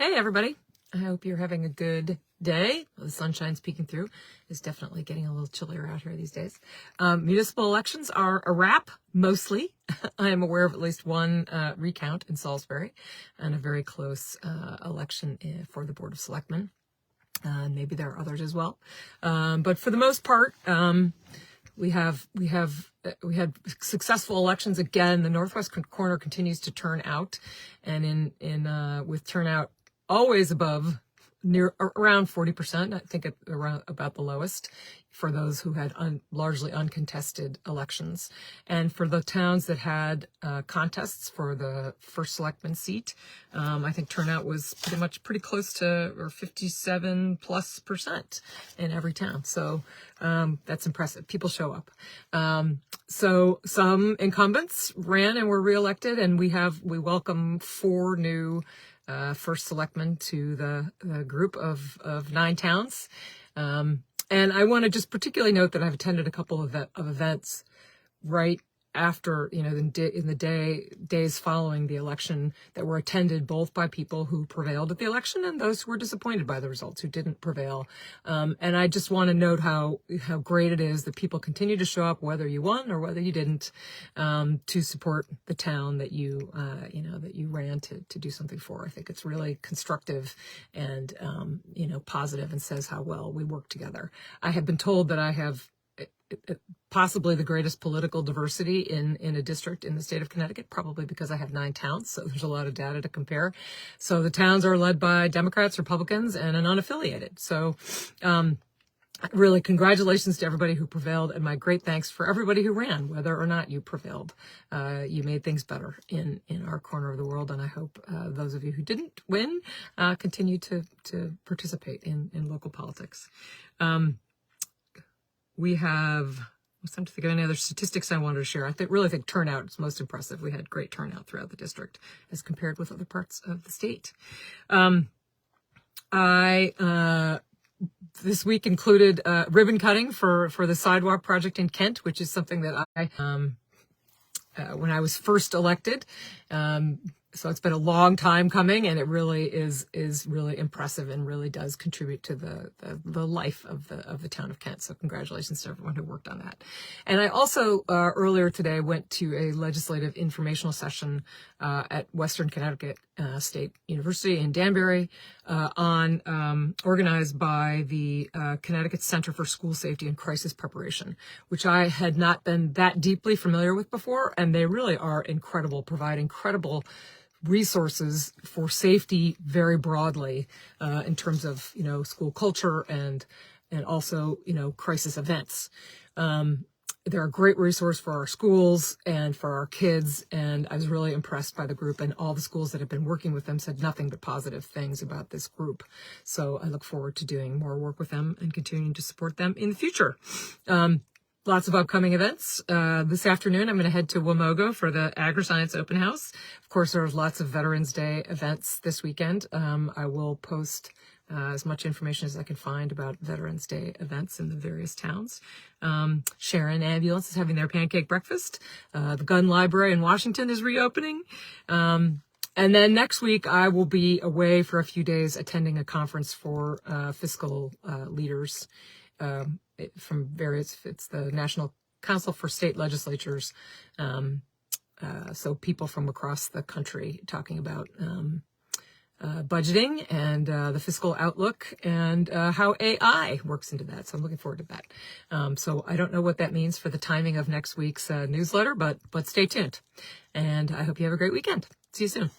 Hey, everybody. I hope you're having a good day. Well, the sunshine's peeking through. It's definitely getting a little chillier out here these days. Municipal elections are a wrap, mostly. I am aware of at least one recount in Salisbury and a very close election for the Board of Selectmen. Maybe there are others as well. But for the most part, we had successful elections again. The northwest corner continues to turn out, and with turnout always above around 40%. I think around about the lowest for those who had largely uncontested elections. And for the towns that had contests for the first selectman seat, I think turnout was pretty close to, or 57+% in every town. So that's impressive. People show up. So some incumbents ran and were reelected, and we welcome 4 new first selectmen to the group of 9 towns. And I want to just particularly note that I've attended a couple of events right after, in the days following the election that were attended both by people who prevailed at the election and those who were disappointed by the results, who didn't prevail. And I just want to note how great it is that people continue to show up, whether you won or whether you didn't, to support the town that you ran to do something for. I think it's really constructive and, positive, and says how well we work together. I have been told that I have possibly the greatest political diversity in a district in the state of Connecticut, probably because I have 9 towns, so there's a lot of data to compare. So the towns are led by Democrats, Republicans, and an unaffiliated. So really, congratulations to everybody who prevailed, and my great thanks for everybody who ran, whether or not you prevailed. You made things better in our corner of the world, and I hope those of you who didn't win continue to participate in local politics. We have, I'm trying to think of any other statistics I wanted to share. I really think turnout is most impressive. We had great turnout throughout the district as compared with other parts of the state. This week included ribbon cutting for the sidewalk project in Kent, which is something that when I was first elected, so it's been a long time coming, and it really is really impressive and really does contribute to the life of the town of Kent. So congratulations to everyone who worked on that. And I also earlier today went to a legislative informational session at Western Connecticut State University in Danbury, organized by the Connecticut Center for School Safety and Crisis Preparation, which I had not been that deeply familiar with before, and they really are incredible, provide incredible resources for safety very broadly, in terms of, school culture and also, crisis events. They're a great resource for our schools and for our kids, and I was really impressed by the group, and all the schools that have been working with them said nothing but positive things about this group. So I look forward to doing more work with them and continuing to support them in the future. Lots of upcoming events. This afternoon, I'm going to head to Wamogo for the AgriScience Open House. Of course, there's lots of Veterans Day events this weekend. I will post as much information as I can find about Veterans Day events in the various towns. Sharon Ambulance is having their pancake breakfast. The Gun Library in Washington is reopening. And then next week, I will be away for a few days attending a conference for fiscal leaders from it's the National Council for State Legislatures. So people from across the country talking about budgeting and the fiscal outlook and how AI works into that. So I'm looking forward to that. So I don't know what that means for the timing of next week's newsletter, but stay tuned. And I hope you have a great weekend. See you soon.